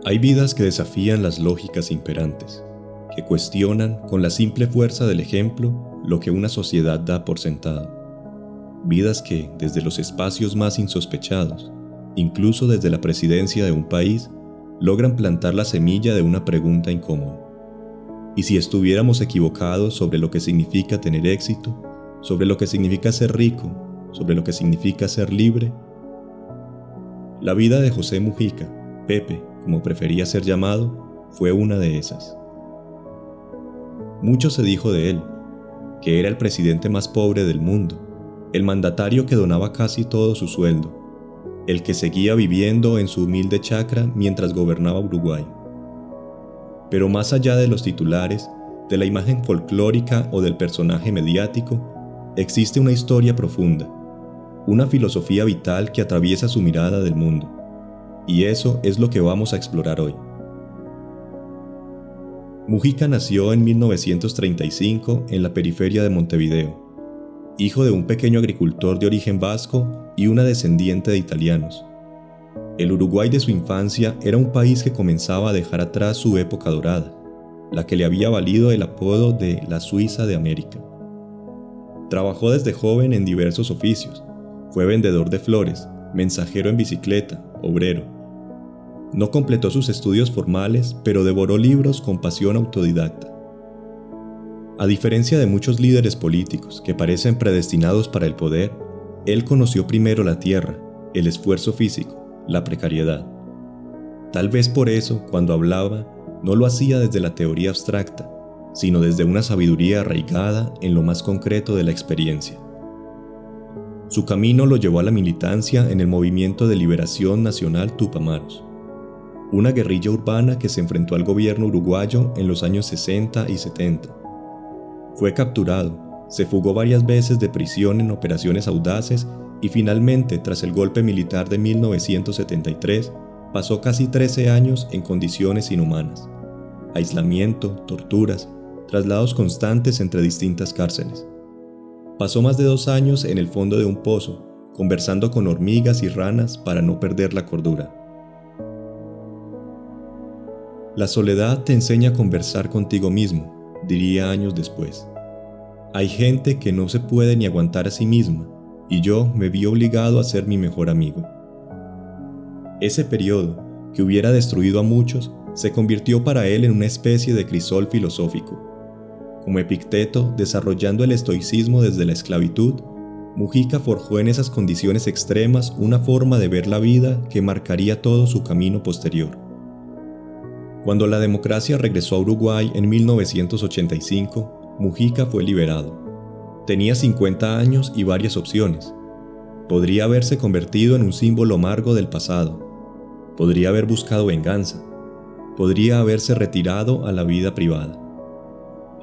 Hay vidas que desafían las lógicas imperantes, que cuestionan con la simple fuerza del ejemplo lo que una sociedad da por sentado. Vidas que, desde los espacios más insospechados, incluso desde la presidencia de un país, logran plantar la semilla de una pregunta incómoda. ¿Y si estuviéramos equivocados sobre lo que significa tener éxito, sobre lo que significa ser rico, sobre lo que significa ser libre? La vida de José Mujica, Pepe, como prefería ser llamado, fue una de esas. Mucho se dijo de él, que era el presidente más pobre del mundo, el mandatario que donaba casi todo su sueldo, el que seguía viviendo en su humilde chacra mientras gobernaba Uruguay. Pero más allá de los titulares, de la imagen folclórica o del personaje mediático, existe una historia profunda, una filosofía vital que atraviesa su mirada del mundo. Y eso es lo que vamos a explorar hoy. Mujica nació en 1935 en la periferia de Montevideo, hijo de un pequeño agricultor de origen vasco y una descendiente de italianos. El Uruguay de su infancia era un país que comenzaba a dejar atrás su época dorada, la que le había valido el apodo de la Suiza de América. Trabajó desde joven en diversos oficios. Fue vendedor de flores, mensajero en bicicleta, obrero. No completó sus estudios formales, pero devoró libros con pasión autodidacta. A diferencia de muchos líderes políticos que parecen predestinados para el poder, él conoció primero la tierra, el esfuerzo físico, la precariedad. Tal vez por eso, cuando hablaba, no lo hacía desde la teoría abstracta, sino desde una sabiduría arraigada en lo más concreto de la experiencia. Su camino lo llevó a la militancia en el Movimiento de Liberación Nacional Tupamaros, una guerrilla urbana que se enfrentó al gobierno uruguayo en los años 60 y 70. Fue capturado, se fugó varias veces de prisión en operaciones audaces y finalmente, tras el golpe militar de 1973, pasó casi 13 años en condiciones inhumanas. Aislamiento, torturas, traslados constantes entre distintas cárceles. Pasó más de 2 años en el fondo de un pozo, conversando con hormigas y ranas para no perder la cordura. La soledad te enseña a conversar contigo mismo, diría años después. Hay gente que no se puede ni aguantar a sí misma, y yo me vi obligado a ser mi mejor amigo. Ese periodo, que hubiera destruido a muchos, se convirtió para él en una especie de crisol filosófico. Como Epicteto, desarrollando el estoicismo desde la esclavitud, Mujica forjó en esas condiciones extremas una forma de ver la vida que marcaría todo su camino posterior. Cuando la democracia regresó a Uruguay en 1985, Mujica fue liberado. Tenía 50 años y varias opciones. Podría haberse convertido en un símbolo amargo del pasado. Podría haber buscado venganza. Podría haberse retirado a la vida privada.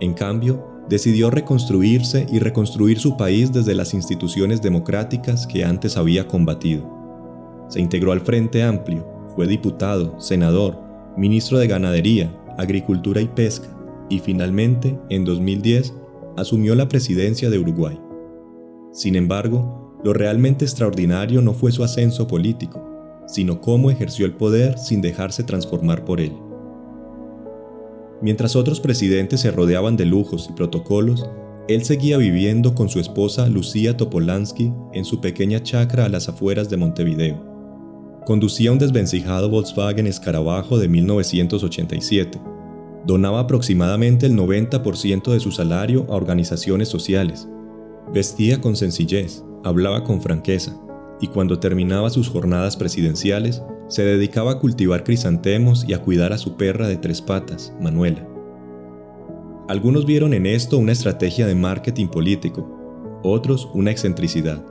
En cambio, decidió reconstruirse y reconstruir su país desde las instituciones democráticas que antes había combatido. Se integró al Frente Amplio, fue diputado, senador, ministro de Ganadería, Agricultura y Pesca, y finalmente, en 2010, asumió la presidencia de Uruguay. Sin embargo, lo realmente extraordinario no fue su ascenso político, sino cómo ejerció el poder sin dejarse transformar por él. Mientras otros presidentes se rodeaban de lujos y protocolos, él seguía viviendo con su esposa Lucía Topolansky en su pequeña chacra a las afueras de Montevideo. Conducía un desvencijado Volkswagen Escarabajo de 1987. Donaba aproximadamente el 90% de su salario a organizaciones sociales. Vestía con sencillez, hablaba con franqueza, y cuando terminaba sus jornadas presidenciales, se dedicaba a cultivar crisantemos y a cuidar a su perra de 3 patas, Manuela. Algunos vieron en esto una estrategia de marketing político, otros una excentricidad.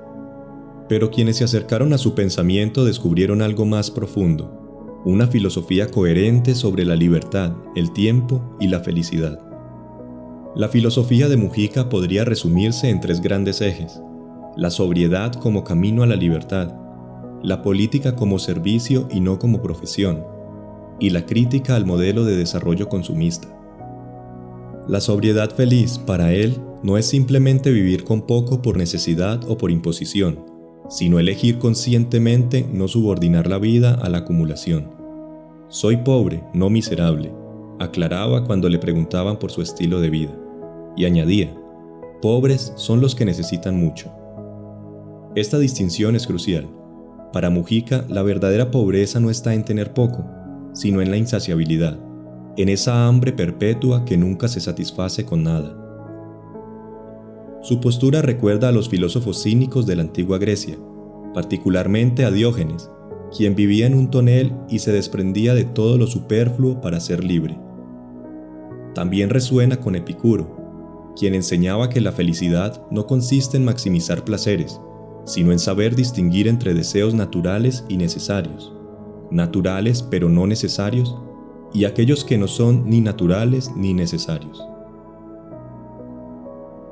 Pero quienes se acercaron a su pensamiento descubrieron algo más profundo, una filosofía coherente sobre la libertad, el tiempo y la felicidad. La filosofía de Mujica podría resumirse en 3 grandes ejes: la sobriedad como camino a la libertad, la política como servicio y no como profesión, y la crítica al modelo de desarrollo consumista. La sobriedad feliz, para él, no es simplemente vivir con poco por necesidad o por imposición, sino elegir conscientemente no subordinar la vida a la acumulación. Soy pobre, no miserable, aclaraba cuando le preguntaban por su estilo de vida, y añadía, pobres son los que necesitan mucho. Esta distinción es crucial. Para Mujica, la verdadera pobreza no está en tener poco, sino en la insaciabilidad, en esa hambre perpetua que nunca se satisface con nada. Su postura recuerda a los filósofos cínicos de la antigua Grecia, particularmente a Diógenes, quien vivía en un tonel y se desprendía de todo lo superfluo para ser libre. También resuena con Epicuro, quien enseñaba que la felicidad no consiste en maximizar placeres, sino en saber distinguir entre deseos naturales y necesarios, naturales pero no necesarios, y aquellos que no son ni naturales ni necesarios.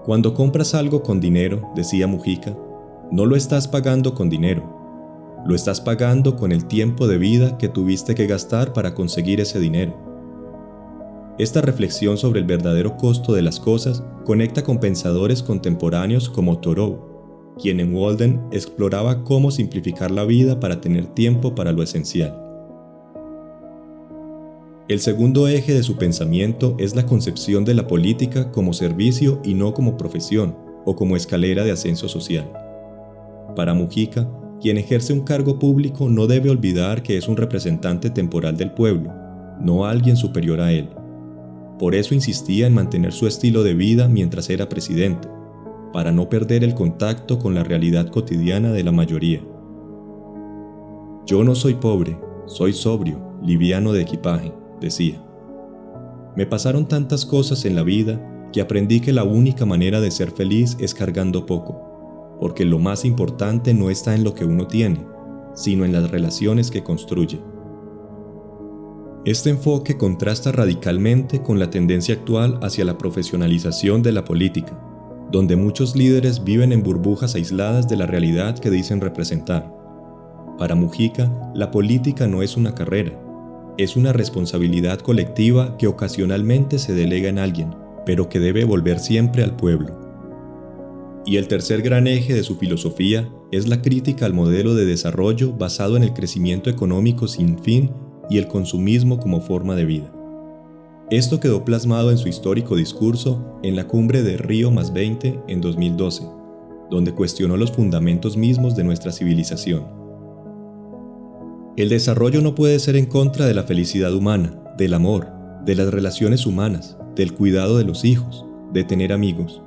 Cuando compras algo con dinero, decía Mujica, no lo estás pagando con dinero, lo estás pagando con el tiempo de vida que tuviste que gastar para conseguir ese dinero. Esta reflexión sobre el verdadero costo de las cosas conecta con pensadores contemporáneos como Thoreau, quien en Walden exploraba cómo simplificar la vida para tener tiempo para lo esencial. El segundo eje de su pensamiento es la concepción de la política como servicio y no como profesión o como escalera de ascenso social. Para Mujica, quien ejerce un cargo público no debe olvidar que es un representante temporal del pueblo, no alguien superior a él. Por eso insistía en mantener su estilo de vida mientras era presidente, para no perder el contacto con la realidad cotidiana de la mayoría. Yo no soy pobre, soy sobrio, liviano de equipaje, decía. Me pasaron tantas cosas en la vida que aprendí que la única manera de ser feliz es cargando poco, porque lo más importante no está en lo que uno tiene, sino en las relaciones que construye. Este enfoque contrasta radicalmente con la tendencia actual hacia la profesionalización de la política, donde muchos líderes viven en burbujas aisladas de la realidad que dicen representar. Para Mujica, la política no es una carrera, es una responsabilidad colectiva que ocasionalmente se delega en alguien, pero que debe volver siempre al pueblo. Y el tercer gran eje de su filosofía es la crítica al modelo de desarrollo basado en el crecimiento económico sin fin y el consumismo como forma de vida. Esto quedó plasmado en su histórico discurso en la cumbre de Río+20 en 2012, donde cuestionó los fundamentos mismos de nuestra civilización. El desarrollo no puede ser en contra de la felicidad humana, del amor, de las relaciones humanas, del cuidado de los hijos, de tener amigos.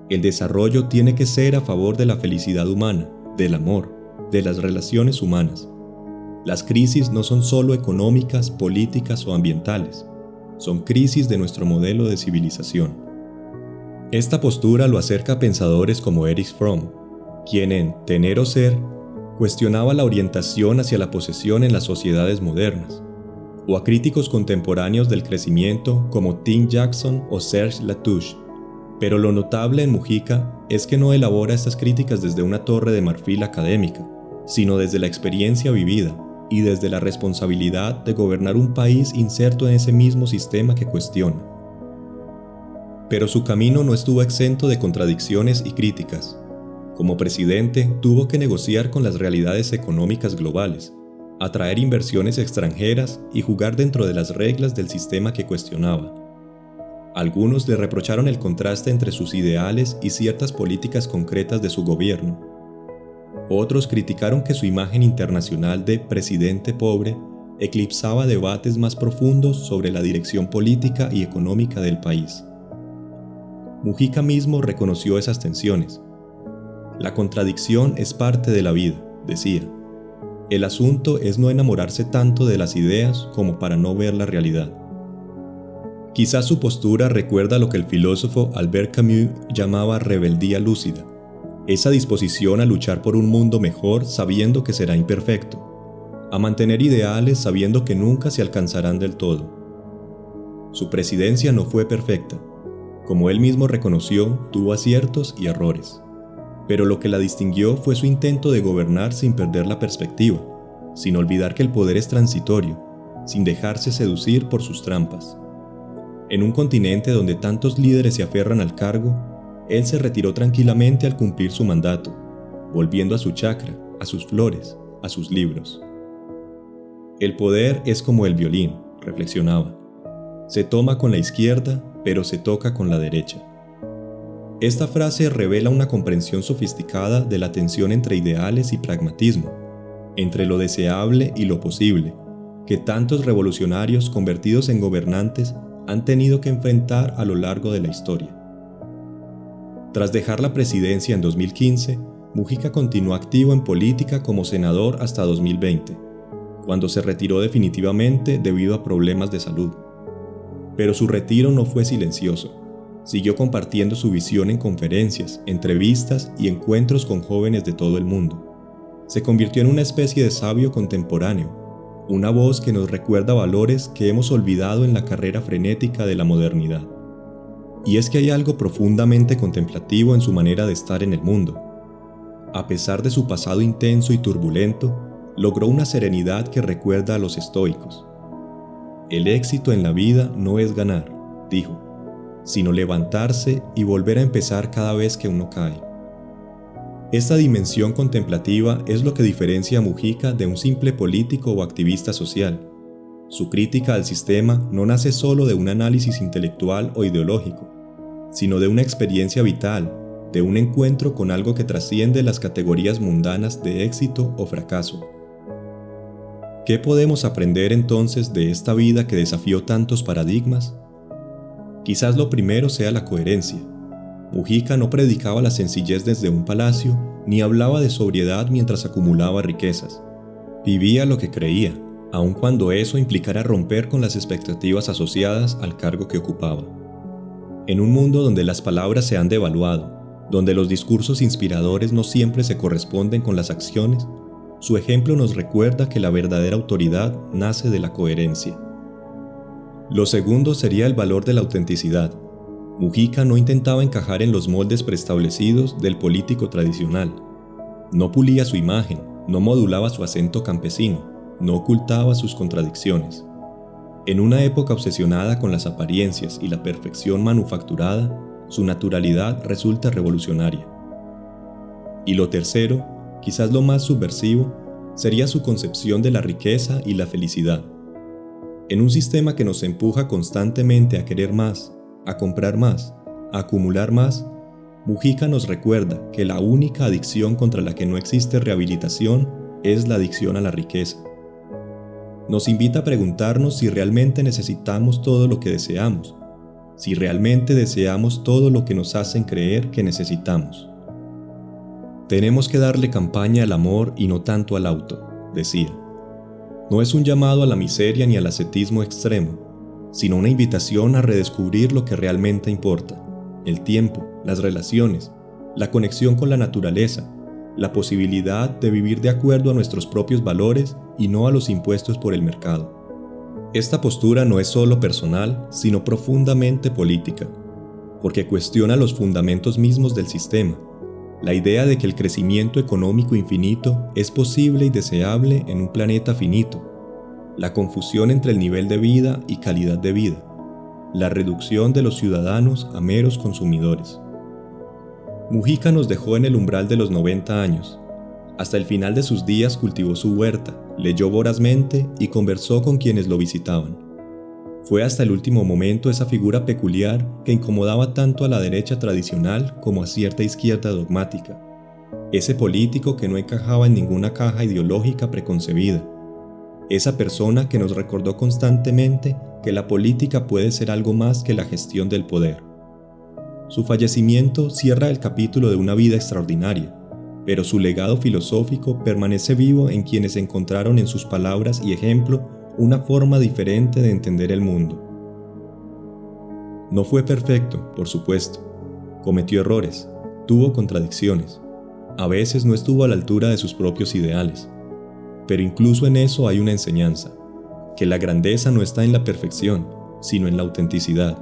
El desarrollo tiene que ser a favor de la felicidad humana, del amor, de las relaciones humanas. Las crisis no son solo económicas, políticas o ambientales, son crisis de nuestro modelo de civilización. Esta postura lo acerca a pensadores como Erich Fromm, quien en Tener o Ser cuestionaba la orientación hacia la posesión en las sociedades modernas, o a críticos contemporáneos del crecimiento como Tim Jackson o Serge Latouche. Pero lo notable en Mujica es que no elabora estas críticas desde una torre de marfil académica, sino desde la experiencia vivida y desde la responsabilidad de gobernar un país inserto en ese mismo sistema que cuestiona. Pero su camino no estuvo exento de contradicciones y críticas. Como presidente, tuvo que negociar con las realidades económicas globales, atraer inversiones extranjeras y jugar dentro de las reglas del sistema que cuestionaba. Algunos le reprocharon el contraste entre sus ideales y ciertas políticas concretas de su gobierno. Otros criticaron que su imagen internacional de presidente pobre eclipsaba debates más profundos sobre la dirección política y económica del país. Mujica mismo reconoció esas tensiones. La contradicción es parte de la vida, decía. El asunto es no enamorarse tanto de las ideas como para no ver la realidad. Quizás su postura recuerda lo que el filósofo Albert Camus llamaba rebeldía lúcida, esa disposición a luchar por un mundo mejor sabiendo que será imperfecto, a mantener ideales sabiendo que nunca se alcanzarán del todo. Su presidencia no fue perfecta. Como él mismo reconoció, tuvo aciertos y errores. Pero lo que la distinguió fue su intento de gobernar sin perder la perspectiva, sin olvidar que el poder es transitorio, sin dejarse seducir por sus trampas. En un continente donde tantos líderes se aferran al cargo, él se retiró tranquilamente al cumplir su mandato, volviendo a su chacra, a sus flores, a sus libros. El poder es como el violín, reflexionaba. Se toma con la izquierda, pero se toca con la derecha. Esta frase revela una comprensión sofisticada de la tensión entre ideales y pragmatismo, entre lo deseable y lo posible, que tantos revolucionarios convertidos en gobernantes han tenido que enfrentar a lo largo de la historia. Tras dejar la presidencia en 2015, Mujica continuó activo en política como senador hasta 2020, cuando se retiró definitivamente debido a problemas de salud. Pero su retiro no fue silencioso. Siguió compartiendo su visión en conferencias, entrevistas y encuentros con jóvenes de todo el mundo. Se convirtió en una especie de sabio contemporáneo, una voz que nos recuerda valores que hemos olvidado en la carrera frenética de la modernidad. Y es que hay algo profundamente contemplativo en su manera de estar en el mundo. A pesar de su pasado intenso y turbulento, logró una serenidad que recuerda a los estoicos. El éxito en la vida no es ganar, dijo, sino levantarse y volver a empezar cada vez que uno cae. Esta dimensión contemplativa es lo que diferencia a Mujica de un simple político o activista social. Su crítica al sistema no nace solo de un análisis intelectual o ideológico, sino de una experiencia vital, de un encuentro con algo que trasciende las categorías mundanas de éxito o fracaso. ¿Qué podemos aprender entonces de esta vida que desafió tantos paradigmas? Quizás lo primero sea la coherencia. Mujica no predicaba la sencillez desde un palacio, ni hablaba de sobriedad mientras acumulaba riquezas. Vivía lo que creía, aun cuando eso implicara romper con las expectativas asociadas al cargo que ocupaba. En un mundo donde las palabras se han devaluado, donde los discursos inspiradores no siempre se corresponden con las acciones, su ejemplo nos recuerda que la verdadera autoridad nace de la coherencia. Lo segundo sería el valor de la autenticidad. Mujica no intentaba encajar en los moldes preestablecidos del político tradicional. No pulía su imagen, no modulaba su acento campesino, no ocultaba sus contradicciones. En una época obsesionada con las apariencias y la perfección manufacturada, su naturalidad resulta revolucionaria. Y lo tercero, quizás lo más subversivo, sería su concepción de la riqueza y la felicidad. En un sistema que nos empuja constantemente a querer más, a comprar más, a acumular más, Mujica nos recuerda que la única adicción contra la que no existe rehabilitación es la adicción a la riqueza. Nos invita a preguntarnos si realmente necesitamos todo lo que deseamos, si realmente deseamos todo lo que nos hacen creer que necesitamos. Tenemos que darle campaña al amor y no tanto al auto, decía. No es un llamado a la miseria ni al ascetismo extremo, sino una invitación a redescubrir lo que realmente importa: el tiempo, las relaciones, la conexión con la naturaleza, la posibilidad de vivir de acuerdo a nuestros propios valores y no a los impuestos por el mercado. Esta postura no es solo personal, sino profundamente política, porque cuestiona los fundamentos mismos del sistema. La idea de que el crecimiento económico infinito es posible y deseable en un planeta finito, la confusión entre el nivel de vida y calidad de vida, la reducción de los ciudadanos a meros consumidores. Mujica nos dejó en el umbral de los 90 años. Hasta el final de sus días cultivó su huerta, leyó vorazmente y conversó con quienes lo visitaban. Fue hasta el último momento esa figura peculiar que incomodaba tanto a la derecha tradicional como a cierta izquierda dogmática. Ese político que no encajaba en ninguna caja ideológica preconcebida. Esa persona que nos recordó constantemente que la política puede ser algo más que la gestión del poder. Su fallecimiento cierra el capítulo de una vida extraordinaria, pero su legado filosófico permanece vivo en quienes encontraron en sus palabras y ejemplo una forma diferente de entender el mundo. No fue perfecto, por supuesto. Cometió errores, tuvo contradicciones. A veces no estuvo a la altura de sus propios ideales. Pero incluso en eso hay una enseñanza, que la grandeza no está en la perfección, sino en la autenticidad,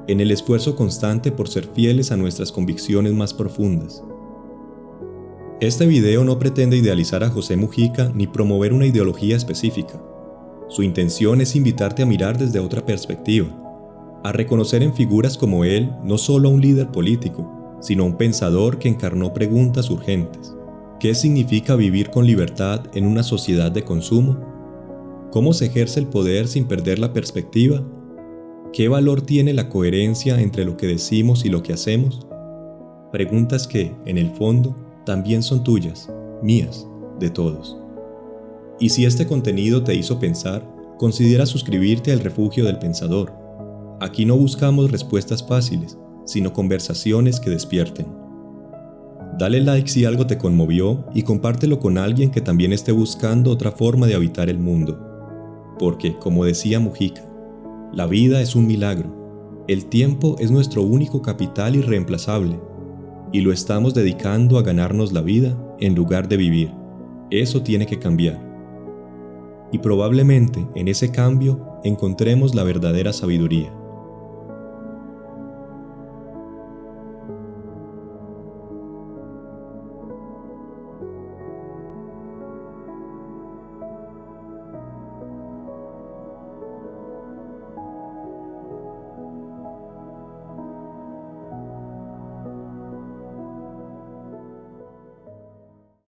en el esfuerzo constante por ser fieles a nuestras convicciones más profundas. Este video no pretende idealizar a José Mujica ni promover una ideología específica. Su intención es invitarte a mirar desde otra perspectiva, a reconocer en figuras como él no solo a un líder político, sino a un pensador que encarnó preguntas urgentes. ¿Qué significa vivir con libertad en una sociedad de consumo? ¿Cómo se ejerce el poder sin perder la perspectiva? ¿Qué valor tiene la coherencia entre lo que decimos y lo que hacemos? Preguntas que, en el fondo, también son tuyas, mías, de todos. Y si este contenido te hizo pensar, considera suscribirte al Refugio del Pensador. Aquí no buscamos respuestas fáciles, sino conversaciones que despierten. Dale like si algo te conmovió y compártelo con alguien que también esté buscando otra forma de habitar el mundo. Porque, como decía Mujica, la vida es un milagro. El tiempo es nuestro único capital irreemplazable y lo estamos dedicando a ganarnos la vida en lugar de vivir. Eso tiene que cambiar. Y probablemente en ese cambio encontremos la verdadera sabiduría.